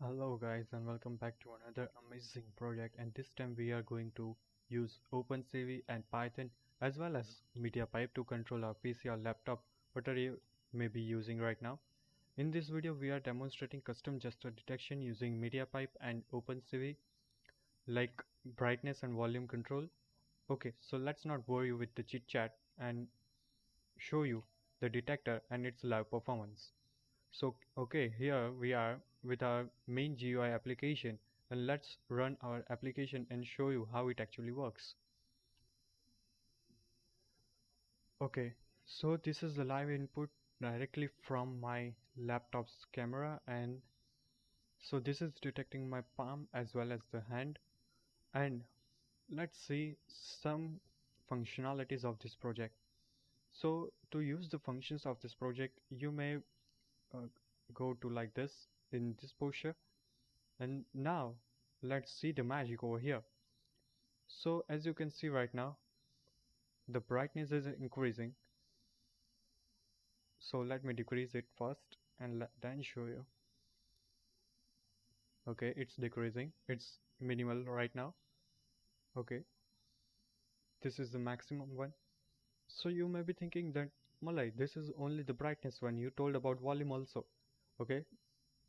Hello guys and welcome back to another amazing project, and this time we are going to use OpenCV and Python as well as MediaPipe to control our PC or laptop, whatever you may be using right now. In this video we are demonstrating custom gesture detection using MediaPipe and OpenCV, like brightness and volume control. Okay, so let's not bore you with the chit chat and show you the detector and its live performance. So okay, here we are with our main GUI application, and let's run our application and show you how it actually works. Okay, so this is the live input directly from my laptop's camera, and so this is detecting my palm as well as the hand. And let's see some functionalities of this project. So to use the functions of this project, you may uh, go to like this in this posture, and now let's see the magic over here. So as you can see right now, the brightness is increasing. So let me decrease it first and then show you. Okay, it's decreasing, it's minimal right now. Okay, this is the maximum one. So you may be thinking that, Malay, this is only the brightness one, you told about volume also. Okay,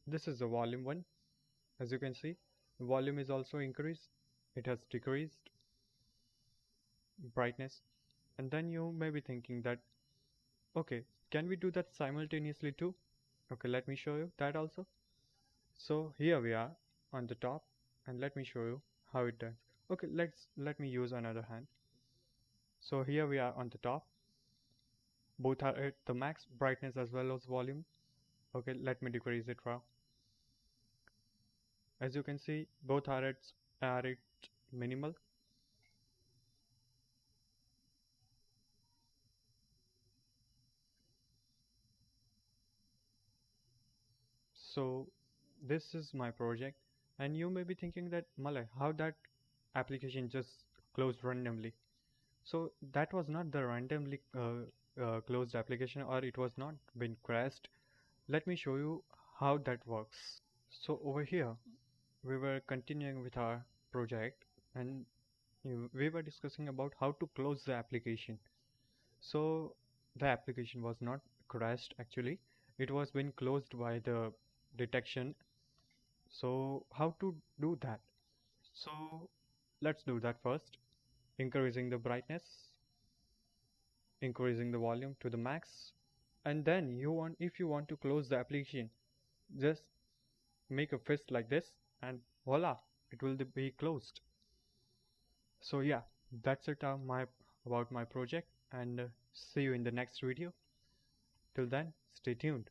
this is the volume one. As you can see, the volume is also increased, it has decreased brightness. And then you may be thinking that, okay, can we do that simultaneously too? Okay, let me show you that also. So here we are on the top, and let me show you how it does. Okay, let me use another hand. So here we are on the top, both are at the max brightness as well as volume. Okay, let me decrease it now. As you can see, both are at minimal. So this is my project, and you may be thinking that, Malay, how that application just closed randomly. So that was not the randomly closed application, or it was not been crashed. Let me show you how that works. So over here we were continuing with our project, and we were discussing about how to close the application. So the application was not crashed actually, it was been closed by the detection. So how to do that? So let's do that first. Increasing the brightness, increasing the volume to the max, and then if you want to close the application, just make a fist like this and voila, it will be closed. So yeah, that's it about my project, and see you in the next video. Till then, stay tuned.